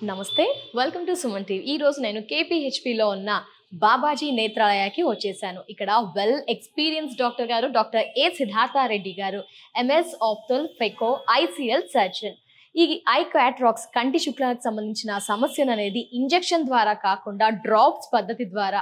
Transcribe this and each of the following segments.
నమస్తే welcome to Suman TV. ఈ రోజు నేను కేపీహెచ్పిలో ఉన్న బాబాజీ నేత్రాలయకి వచ్చేసాను. ఇక్కడ వెల్ ఎక్స్పీరియన్స్ డాక్టర్ గారు డాక్టర్ ఏ సిద్ధార్థారెడ్డి గారు, ఎంఎస్ ఆప్థల్ ఫెకో ఐసిఎల్ సర్జన్. ఈ ఐ క్యాట్రాక్స్ కంటి శుక్లానికి సంబంధించిన సమస్యను అనేది ఇంజెక్షన్ ద్వారా కాకుండా డ్రాప్స్ పద్ధతి ద్వారా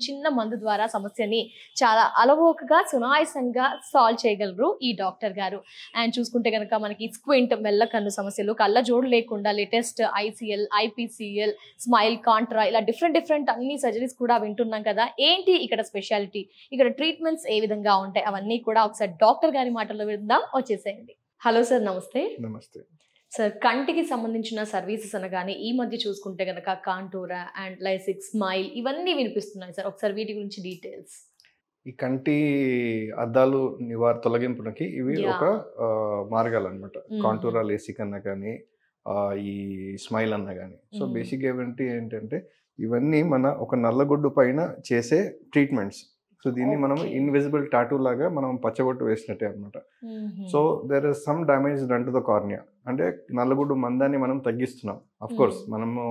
చిన్న మందు ద్వారా సమస్యని చాలా అలవోకగా సునాయాసంగా సాల్వ్ చేయగలరు ఈ డాక్టర్ గారు. అండ్ చూసుకుంటే కనుక మనకి స్క్వింట్ మెల్ల కన్ను సమస్యలు, కళ్ళ జోడు లేకుండా latest ICL, IPCL, smile, Contra ఇలా డిఫరెంట్ అన్ని సర్జరీస్ కూడా వింటున్నాం కదా. ఏంటి ఇక్కడ స్పెషాలిటీ, ఇక్కడ ట్రీట్మెంట్స్ ఏ విధంగా ఉంటాయి, అవన్నీ కూడా ఒకసారి డాక్టర్ గారి మాటల్లో విందాం. వచ్చేసేయండి. హలో సార్, నమస్తే. నమస్తే సార్, కంటికి సంబంధించిన సర్వీసెస్ అనగానే ఈ మధ్య చూసుకుంటే కనుక కాంటూరా అండ్ లైసిక్, స్మైల్ ఇవన్నీ వినిపిస్తున్నాయి సార్. ఒకసారి వీటి గురించి డీటెయిల్స్. ఈ కంటి అద్దాలు తొలగింపునకి ఇవి ఒక మార్గాలు అనమాట. కాంటూరా, లేసిక్ అన్నా కానీ ఈ స్మైల్ అన్నా కానీ. సో బేసిక్ ఏంటంటే ఇవన్నీ మన ఒక నల్లగొడ్డు పైన చేసే ట్రీట్మెంట్స్. సో దీన్ని మనం ఇన్విజిబుల్ టాటూ లాగా మనం పచ్చబొట్టు వేసినట్టే అనమాట. So there is some damage done to the cornea. అంటే నల్లగుడ్డు మందాన్ని మనం తగ్గిస్తున్నాం. అఫ్ కోర్స్ మనము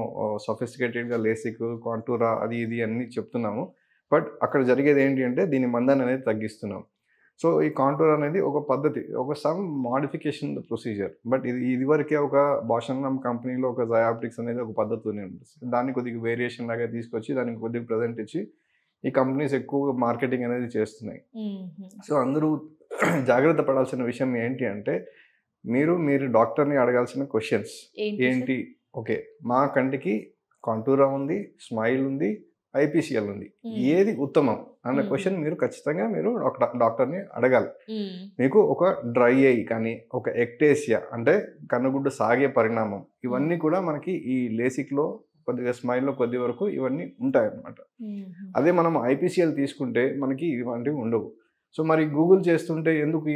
సొఫిస్టికేటెడ్గా లేసిక్, కాంటూరా అది ఇది అన్ని చెప్తున్నాము. బట్ అక్కడ జరిగేది ఏంటి అంటే దీని మందాన్ని అనేది తగ్గిస్తున్నాం. సో ఈ కాంటూర్ అనేది ఒక పద్ధతి, ఒక సమ్ మాడిఫికేషన్ ప్రొసీజర్. బట్ ఇదివరకే ఒక బాషన్నం కంపెనీలో ఒక జయాప్టిక్స్ అనేది ఒక పద్ధతి ఉంటుంది. దాన్ని కొద్దిగా వేరియేషన్ లాగా తీసుకొచ్చి దానికి కొద్దిగా ప్రజెంట్ ఇచ్చి ఈ కంపెనీస్ ఎక్కువ మార్కెటింగ్ అనేది చేస్తున్నాయి. సో అందరూ జాగ్రత్త పడాల్సిన విషయం ఏంటి అంటే మీరు డాక్టర్ని అడగాల్సిన క్వశ్చన్స్ ఏంటి. ఓకే, మా కంటికి కాంటూరా ఉంది, స్మైల్ ఉంది, ఐపీసీఎల్ ఉంది, ఏది ఉత్తమం అన్న క్వశ్చన్ మీరు ఖచ్చితంగా డాక్టర్ని అడగాలి. మీకు ఒక డ్రై ఐ కానీ, ఒక ఎక్టేసియా అంటే కన్నుగుడ్డు సాగే పరిణామం, ఇవన్నీ కూడా మనకి ఈ లేసిక్లో కొద్దిగా స్మైల్లో కొద్ది వరకు ఇవన్నీ ఉంటాయి అన్నమాట. అదే మనం ఐపీసీఎల్ తీసుకుంటే మనకి ఇలాంటివి ఉండవు. సో మరి గూగుల్ చేస్తుంటే ఎందుకు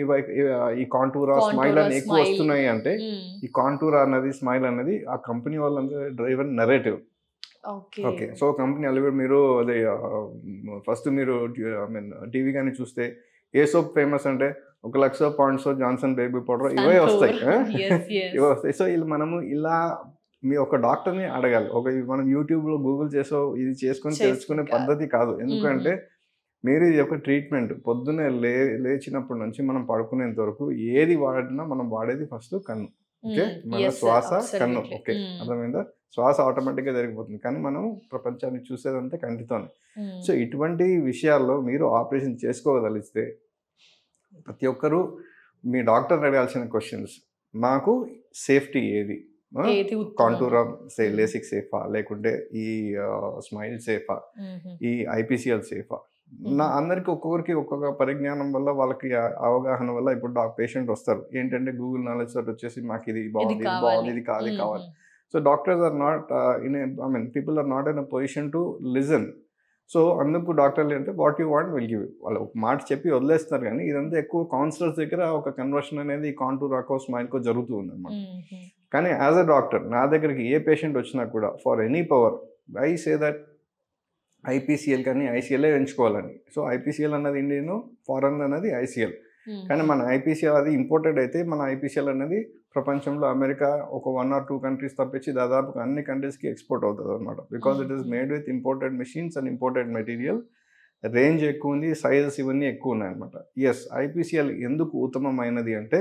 ఈ కాంటూరా, స్మైల్ అని ఎక్కువ వస్తున్నాయి అంటే ఈ కాంటూరా అన్నది, స్మైల్ అన్నది ఆ కంపెనీ వాళ్ళంతా driver narrative. Okay, so company అలవాటు మీరు అదే ఫస్ట్ మీరు టీవీ కానీ చూస్తే ఏ సోప్ ఫేమస్ అంటే 1,00,000 పాండ్స్ జాన్సన్ బేబీ పౌడర్ ఇవే వస్తాయి. ఇవే వస్తాయి. సో మనము ఇలా మీ ఒక డాక్టర్ని అడగాలి. మనం యూట్యూబ్లో గూగుల్ ఇది చేసుకొని తెలుసుకునే పద్ధతి కాదు. ఎందుకంటే మీరు ఈ యొక్క ట్రీట్మెంట్ పొద్దున్నే లేచినప్పటి నుంచి మనం పడుకునేంత వరకు ఏది వాడినా మనం వాడేది ఫస్ట్ కన్ను. ఓకే, మన శ్వాస కన్ను. ఓకే, అర్థమైందా? శ్వాస ఆటోమేటిక్గా జరిగిపోతుంది, కానీ మనం ప్రపంచాన్ని చూసేదంతా కంటితోనే. సో ఇటువంటి విషయాల్లో మీరు ఆపరేషన్ చేసుకోగలిగితే ప్రతి ఒక్కరూ మీ డాక్టర్ని అడగాల్సిన క్వశ్చన్స్, మాకు సేఫ్టీ ఏది, కాంటూరా లేసిక్ సేఫా, లేకుంటే ఈ స్మైల్ సేఫా, ఈ ఐపీసీఎల్ సేఫా. అందరికి ఒక్కొక్కరికి ఒక్కొక్క పరిజ్ఞానం వల్ల, వాళ్ళకి అవగాహన వల్ల ఇప్పుడు పేషెంట్ వస్తారు ఏంటంటే గూగుల్ నాలెడ్జ్ తోటి వచ్చేసి మాకు ఇది బాగుంది, ఇది కావాలి. So doctors are not people are not in a position to listen. So అందుకు డాక్టర్లు అంటే what you want will give, వాళ్ళు ఒక మాట చెప్పి వదిలేస్తారు. కానీ ఇదంతా ఎక్కువ కౌన్సిలర్స్ దగ్గర ఒక కన్వర్షన్ అనేది కాంటూరాకో, స్మైల్కో జరుగుతూ ఉంది అనమాట. కానీ యాజ్ అ డాక్టర్ నా దగ్గరికి ఏ పేషెంట్ వచ్చినా కూడా for any power I say that IPCL కానీ ఐసీఎల్ఏ ఎంచుకోవాలని. సో ఐపీసీఎల్ అన్నది ఇండియన్, ఫారెన్ అన్నది ఐసీఎల్. కానీ మన ఐపీసీఎల్ అది ఇంపోర్టెడ్ అయితే మన ఐపీసీఎల్ అనేది ప్రపంచంలో అమెరికా ఒక 1 or 2 కంట్రీస్ తప్పించి దాదాపు అన్ని కంట్రీస్కి ఎక్స్పోర్ట్ అవుతుంది అనమాట. Because it is made with imported machines and imported material. Range ఎక్కువ ఉంది, సైజెస్ ఇవన్నీ ఎక్కువ ఉన్నాయన్నమాట. ఎస్, ఐపీసీఎల్ ఎందుకు ఉత్తమమైనది అంటే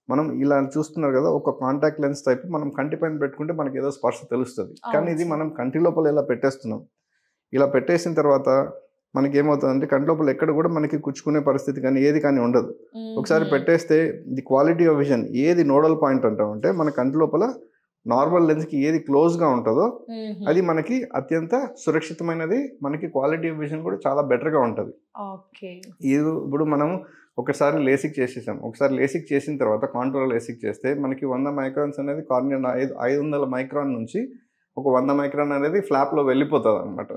మనం ఇలా చూస్తున్నారు కదా, ఒక కాంటాక్ట్ లెన్స్ టైప్ మనం కంటి పైన పెట్టుకుంటే మనకి ఏదో స్పర్శ తెలుస్తుంది. కానీ ఇది మనం కంటి లోపల ఇలా పెట్టేస్తున్నాం. ఇలా పెట్టేసిన తర్వాత మనకి ఏమవుతుందంటే కంటి లోపల ఎక్కడ కూడా మనకి కుచ్చుకునే పరిస్థితి కానీ ఏది కానీ ఉండదు. ఒకసారి పెట్టేస్తే ది క్వాలిటీ ఆఫ్ విజన్, ఏది నోడల్ పాయింట్ అంటామంటే మన కంటి లోపల నార్మల్ లెన్స్కి ఏది క్లోజ్గా ఉంటుందో అది మనకి అత్యంత సురక్షితమైనది. మనకి క్వాలిటీ ఆఫ్ విజన్ కూడా చాలా బెటర్గా ఉంటుంది. ఇప్పుడు మనం ఒకసారి లేసిక్ చేసేసాం. ఒకసారి లేసిక్ చేసిన తర్వాత కాంటూరా లేసిక్ చేస్తే మనకి 100 మైక్రాన్స్ అనేది కార్నియా 500 మైక్రాన్ నుంచి ఒక 100 మైక్రాన్ అనేది ఫ్లాప్లో వెళ్ళిపోతుంది అనమాట.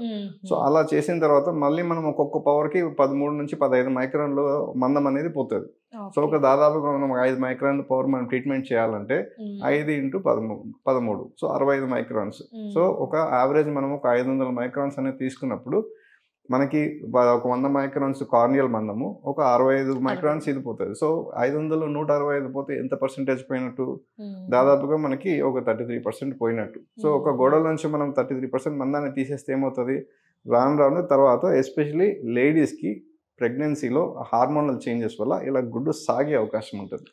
సో అలా చేసిన తర్వాత మళ్ళీ మనం ఒక్కొక్క పవర్కి 13 నుంచి 15 మైక్రాన్లు మందం అనేది పోతుంది. సో ఒక దాదాపుగా మనం 5 మైక్రాన్ పవర్ మనం ట్రీట్మెంట్ చేయాలంటే 5 × 13, సో 65 మైక్రాన్స్. సో ఒక యావరేజ్ మనం ఒక 500 మైక్రాన్స్ అనేది తీసుకున్నప్పుడు మనకి ఒక 100 మైక్రాన్స్ కార్నియల్ మందము, ఒక 65 మైక్రాన్స్ ఇది పోతుంది. సో 500 165 పోతే ఎంత పర్సెంటేజ్ పోయినట్టు? దాదాపుగా మనకి ఒక 33% పోయినట్టు. సో ఒక గోడల నుంచి మనం 33% మందాన్ని తీసేస్తే ఏమవుతుంది? రాను తర్వాత ఎస్పెషలీ లేడీస్కి ప్రెగ్నెన్సీలో హార్మోనల్ చేంజెస్ వల్ల ఇలా గుడ్డు సాగే అవకాశం ఉంటుంది.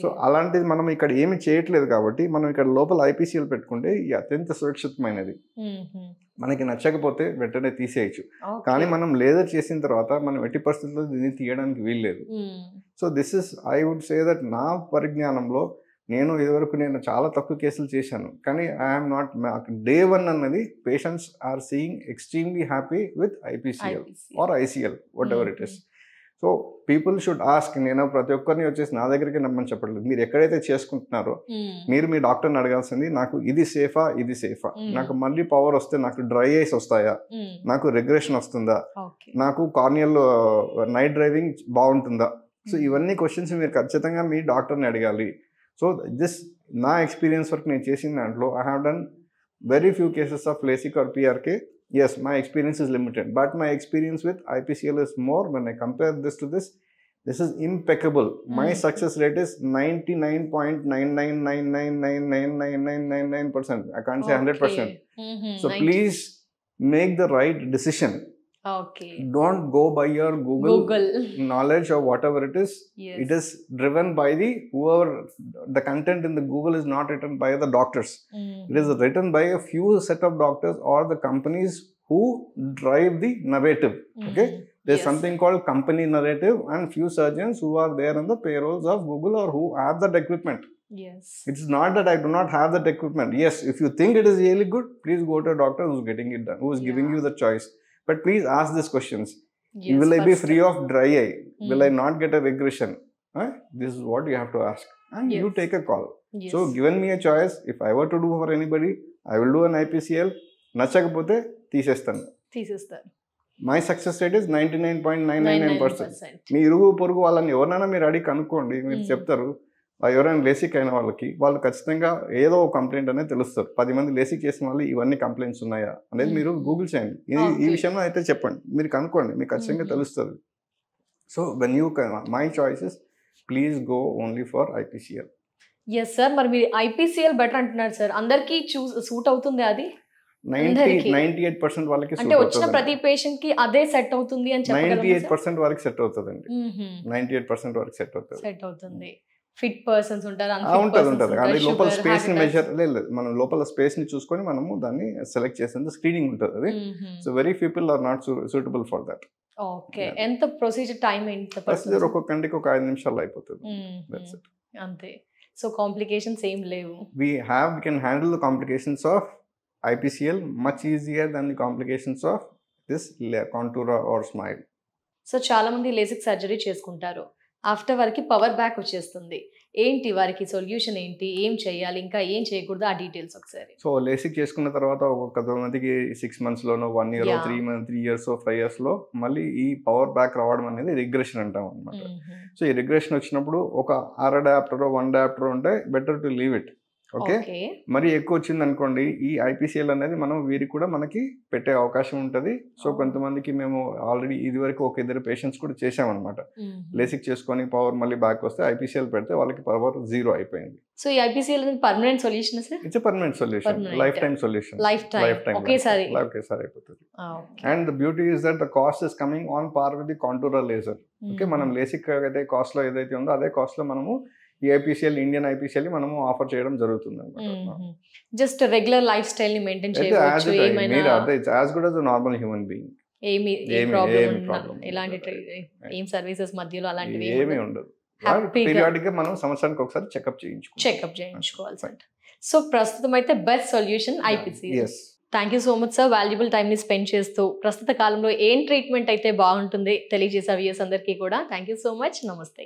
సో అలాంటిది మనం ఇక్కడ ఏమి చేయట్లేదు కాబట్టి మనం ఇక్కడ లోపల ఐపీసీఎల్ పెట్టుకుంటే ఇది అత్యంత సురక్షితమైనది. మనకి నచ్చకపోతే వెంటనే తీసేయచ్చు. కానీ మనం లేజర్ చేసిన తర్వాత మనం ఎట్టి పరిస్థితుల్లో దీన్ని తీయడానికి వీల్లేదు. So this is I would say that నా పరిజ్ఞానంలో ఇదివరకు నేను చాలా తక్కువ కేసులు చేశాను. కానీ ఐఎమ్ నాట్ డే 1 అన్నది patients are seeing extremely happy with IPCL or ICL whatever it is. So people should ask. నేను ప్రతి ఒక్కరిని వచ్చేసి నా దగ్గరికి నమ్మని చెప్పట్లేదు. మీరు ఎక్కడైతే చేసుకుంటున్నారో మీరు మీ డాక్టర్ని అడగాల్సింది, నాకు ఇది సేఫా, ఇది సేఫా, నాకు మళ్ళీ పవర్ వస్తే నాకు డ్రై ఐస్ వస్తాయా, నాకు రిగ్రెషన్ వస్తుందా, నాకు కార్నియల్ నైట్ డ్రైవింగ్ బాగుంటుందా. సో ఇవన్నీ క్వశ్చన్స్ మీరు ఖచ్చితంగా మీ డాక్టర్ని అడగాలి. సో దిస్ నా ఎక్స్పీరియన్స్ వరకు నేను చేసిన దాంట్లో I have done very few cases of LASIK or PRK. Yes, my experience is limited, but my experience with IPCL is more. When I compare this to this is impeccable. My success rate is 99.9999999999%. I can't say 100%. So please make the right decision. Don't go by your Google knowledge or whatever it is. It is driven by the content in the Google is not written by the doctors. It is written by a few set of doctors or the companies who drive the narrative. Okay, there's something called company narrative and few surgeons who are there on the payrolls of Google or who have that equipment. It's not that I do not have that equipment. Yes, if you think it is really good, please go to a doctor who's getting it done, who is giving you the choice. But please ask these questions. Will I be free of dry eye? Will I not get a regression? This is what you have to ask. And you take a call. So given me a choice, if I were to do for anybody, I will do an IPCL. నచ్చకపోతే తీసేస్తాను. My success rate is 99.999%. మీ ఇరుగు పొరుగు వాళ్ళని ఎవరినైనా మీరు అడిగి కనుక్కోండి, మీరు చెప్తారు. ఎవరైనా లేసిక్ అయిన వాళ్ళు ఖచ్చితంగా ఏదో ఒక కంప్లైంట్ అనేది తెలుస్తారు. 10 మంది లేసిక్ చేసిన వాళ్ళు ఇవన్నీ కంప్లైంట్స్ ఉన్నాయా అనేది మీరు గూగుల్ చేయండి. ఈ విషయంలో అయితే చెప్పండి, మీరు కనుక్కోండి, మీకు ఖచ్చితంగా తెలుస్తుంది. So when you my choices please go only for IPCL. Yes sir, మరి మీరు IPCL బెటర్ అంటున్నారు సార్. అందరికీ సూట్ అవుతుంది? అది 98% వాళ్ళకి అంటే వచ్చిన ప్రతి పేషెంట్ కి అదే సెట్ అవుతుంది అని చెప్పగలరా? 98% వరకు సెట్ అవుతుందండి. 98% వరకు సెట్ అవుతుంది. ఫిట్ పర్సన్స్ ఉంటారు, ఉంటుంది. కానీ లోపల స్పేస్ ని మెజర్ లేదు, మనం లోపల స్పేస్ ని చూసుకొని మనము దాన్ని సెలెక్ట్ చేసేందుకు స్క్రీనింగ్ ఉంటుంది అది. So very people are not suitable for that. Okay, ఎంత ప్రొసీజర్ టైం ఎంత? ప్రొసీజర్ ఒక్కొక్కరికి ఒక 5 నిమిషాలు అయిపోతుంది. దట్స్ ఇట్, అంతే. సో కాంప్లికేషన్స్ ఏం లేవు. we can handle the complications of IPCL much easier than the complications of this contour or smile. So చాలా మంది లేసిక్ సర్జరీ చేసుకుంటారు, ఆఫ్టర్ వారికి పవర్ బ్యాక్ వచ్చేస్తుంది. ఏంటి వారికి సొల్యూషన్ ఏంటి, ఏం చేయాలి, ఇంకా ఏం చేయకూడదు, ఆ డీటెయిల్స్ ఒకసారి. సో లేసిక్ చేసుకున్న తర్వాత కొంతమందికి 6 months లోనో 1 year 3 years 5 years లో మళ్ళీ ఈ పవర్ బ్యాక్ రావడం అనేది రిగ్రెషన్ అంటాం అనమాట. సో ఈ రిగ్రెషన్ వచ్చినప్పుడు ఒక అడాప్టర్ 1 అడాప్టర్ ఉంటే better to leave it. Okay, మరి ఎక్కువ వచ్చింది అనుకోండి, ఈ IPCL అనేది మనం వీరికి కూడా మనకి పెట్టే అవకాశం ఉంటుంది. సో కొంతమందికి మేము ఆల్రెడీ ఇది వరకు ఒక 2 పేషెంట్స్ కూడా చేసామన్నమాట. లేసిక్ చేసుకొని పవర్ మళ్ళీ బ్యాక్ వస్తే IPCL పెడితే వాళ్ళకి పవర్ 0 అయిపోయింది. సో ఈ IPCL permanent solution sir? It's permanent solution, life time solution, life time ఒకేసారి అయిపోతుంది. And the beauty is that the cost is coming on par with the contoura laser. Okay, మనం LASIK అయితే cost లో ఏదైతే ఉందో అదే cost లో మనము ఈ IPCL, ఇండియన్ IPCL మనము ఆఫర్ చేయడం జరుగుతుంది అన్నమాట. జస్ట్ రెగ్యులర్ లైఫ్ స్టైల్ ని మెయింటైన్ చేయవచ్చు. ఏమైనా as good as a normal human being. ఏం ప్రాబ్లం ఇలాంటి ఏం సర్వీసెస్ మధ్యలో అలాంటివి ఏమీ ఉండదు. పీరియాడిక్ గా మనం సంవత్సరానికి ఒకసారి చెకప్ చేయించుకోవాలి. సో ప్రస్తుతం అయితే best solution IPCL. Thank you so much sir, valuable time ని స్పెండ్ చేస్తూ ప్రస్తుత కాలంలో ఏం ట్రీట్మెంట్ అయితే బాగుంటుంది తెలియజేసే వ్యూయర్స్ అందరికీ కూడా థ్యాంక్ యూ సో మచ్. నమస్తే.